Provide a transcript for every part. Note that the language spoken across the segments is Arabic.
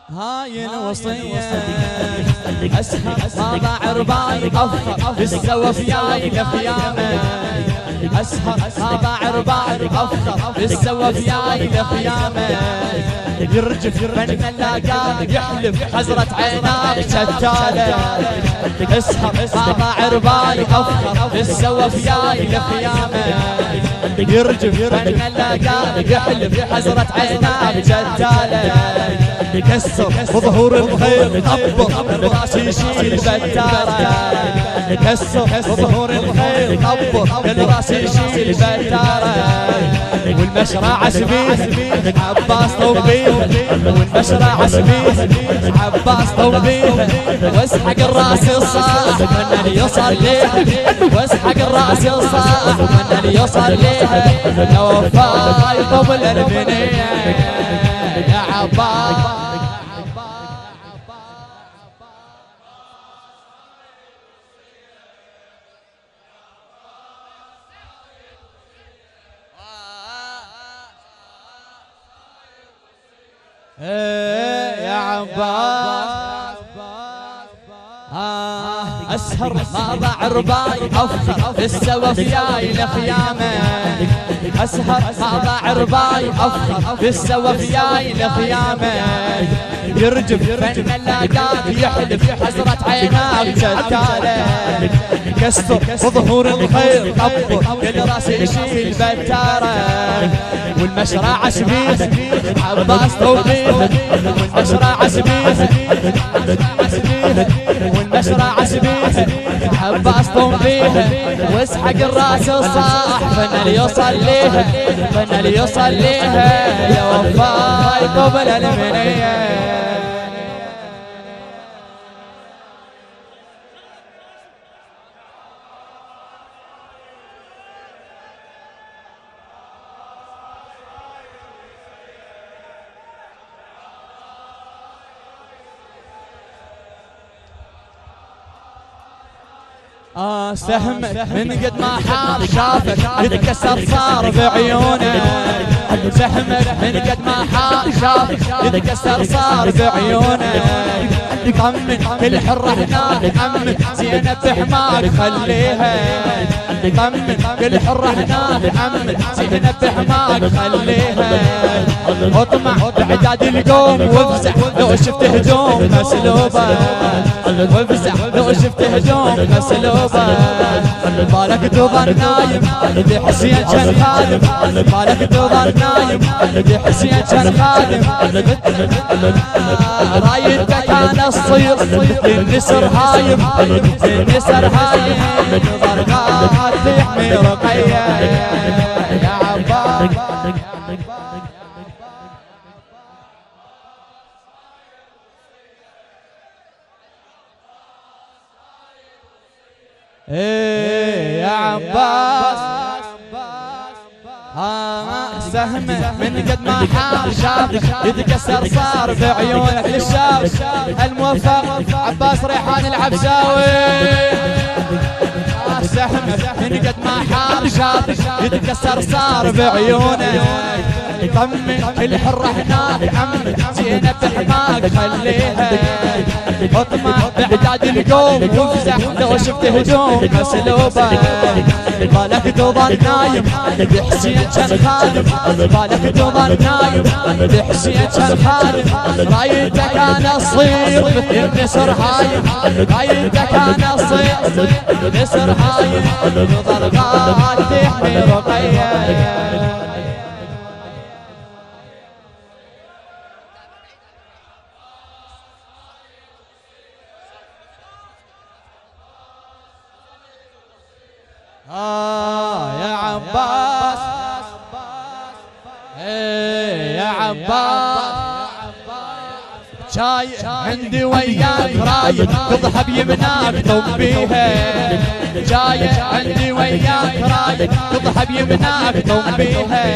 هاي الوصية أسهر ما ضاع رباي أفخر بالسوا في ياي لخيامة أسهر ما ضاع رباي أفخر بالسوا في ياي لخيامة يرجف من اللاقاك يحلف حزرة عيناك شتالة اسهر ما ضاع رباي أفخر بالسوا في ياي لخيامة يرجف من اللاقاك يحلف حزرة عيناك شتالة كسر بظهور الخيل طبق براسي يشيل بتارة كسر بظهور الخيل طبق براسي يشيل بتارة والمشرع عسبيه عباس طوبيه والمشرع عسبيه عباس طوبيه واسحق الراس الصاح من اللي يوصل ليه واسحق الراس الصاح من اللي يوصل ليه لو فاي طبل البنيه يا عباس يا عباس أسهر ما ضاع رباي أفخر بالسوا في ياي لخيامة أسهر ما ضاع رباي أفخر بالسوا في ياي لخيامة يرجف من اللاقاك يحلف حسرة عيناك شتالة كسر بظهور الخيل طبق كل راسي يشيل بتارة والمشرع عسبيه عباس طوبيه والمشرع عسبيه والمشرع عسبيه عباس طوبيه واسحق الراس الصاح فن اللي يوصل ليها فن اللي يوصل ليها يا وفاي قبل المنيه سهم من قد ما حار شافك يتكسر صار بعيونه سهم من قد ما حار شافك يتكسر صار بعيونه طمن كل حرة هناك أمن زينب بحماك خليها طمن كل حرة هناك أمن زينب بحماك خليها اطمع بعداد القوم وافزع لو شفت هجوم مسلوبة وافزع لو شفت هجوم مسلوبة بالك تظن نايم ذي حسين كان خادم بالك تظن نايم ذي حسين كان خادم رايدك انا الصير النسر هايم النسر هايم ضرقات تحمي رقية يا عباس يا عباس سهم من قد ما حار شافك يتكسر صار بعيونك للشاب الموفق عباس ريحان العبساوي سهم من قد ما حار شافك يتكسر صار بعيونك طمن الحرة هناك عمك زينب بحماك خليها اطمع بعداد القوم وافزع لو شفت هجوم مسلوبة بالك تظن نايم بحسين كان خادم بالك تظن نايم بحسين كان خادم رايدك انا اصير مثل النسر هايم رايدك انا اصير مثل النسر هايم ضرقات تحمي رقية يا عباس يا عباس شاي عندي وياك رايد تضحى بيمناك طب بيها جاي عندي وياك رايد تضحى بيمناك طب بيها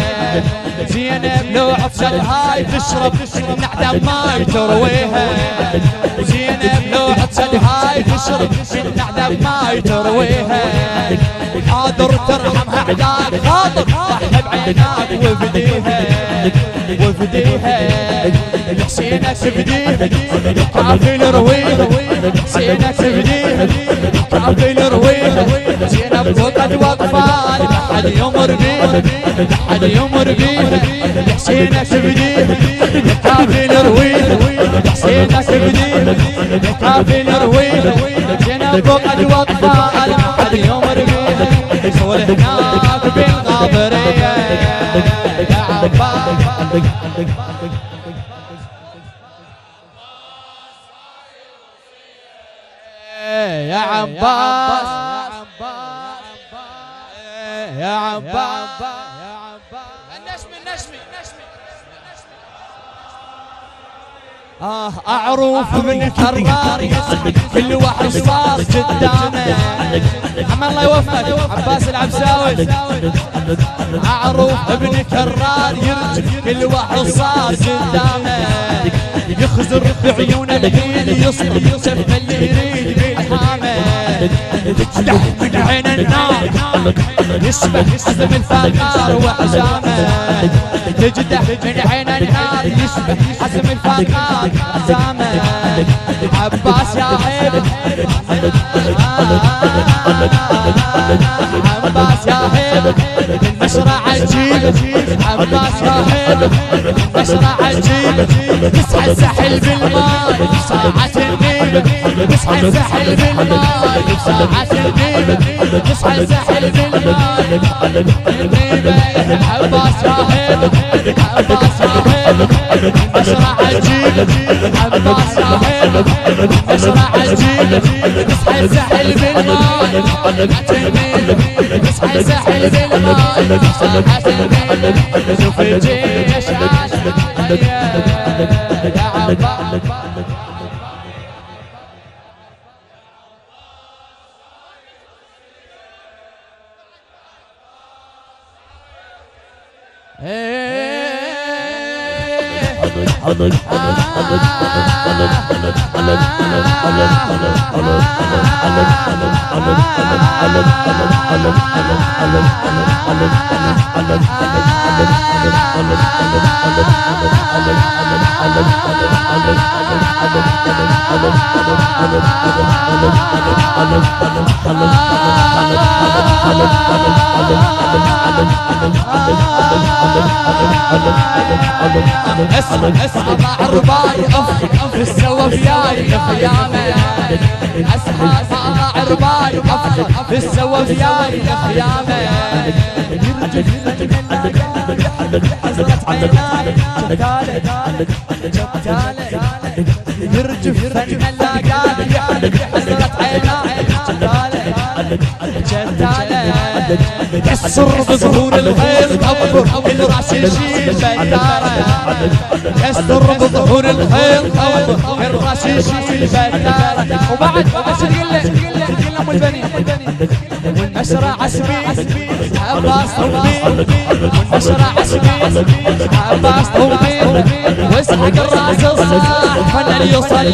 زينب لو عطشت هاي تشرب نعدم ماي ترويها زينب لو عطشت هاي تشرب نعدم ماي ترويها حاضر ترحمها عداك خاطر ضحى بعيناك وفديها حسينك تفديه كافي الرويح حسينك تفديه كافي الرويح زينب وقد وقفان حد يمر بيه حد يمر بيه حسينك تفديه كافي الرويح حسينك تفديه كافي الرويح زينب وقد وقفان حد يمر بيه صور هناك بالغابرية يا عباس يا عباس يا عباس النشمي أعروف من كرار كل واحد صار قدامه عم الله يوفقك عباس العبساوي أعروف ابن كرار يرجف كل واحد صار قدامه يخزر بعيون الحين يصطف شف اللي يريد بالحامه تفتح من عين النار يسبح عزم الفقار وحزامه تجدح من عين النار يسبح عزم الفقار وحزامه عباس يا عيب عباس يا عيب المشرع عجيب عباس يا عيب المشرع عجيب تسعى السحل بالماء ساعة النيب تسعى السحل بالماء ساعة النيب تسعى السحل بالماء النيب عباس يا عيب عباس يا عيب المشرع عجيب عباس يا عيب المشرع عجيب تسعى السحل بالماء ساعة النيب تسعى السحل بالماء ساعة النيب شوف الجيش عاش يا عباس اسمع مع الرباي اف السوا فياي خيامه اسمع مع الرباي اف السوا فياي خيامه يرجف حزرة عيناي جتالة يرجف فن اللاقاني حزرة عيناي جتالة كسر بظهور الخير كبر الراس يشيل بيداره كسر بظهور الخير كبر الراس يشيل بيداره وبعد شو تقول له والبنين والمشرع عسبي عباس طوبي والمشرع عسبي عباس طوبي واسحق الراس الصاح فنان يصلي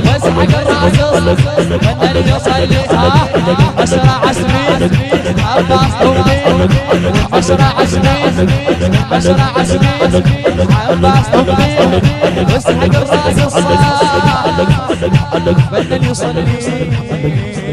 واسحق الراس الصاح فنان يصلي مشرع عسبي عباس طوبي مشرع عسبي مشرع عسبي عباس طوبي واسحق الراس الصاح فنان يصلي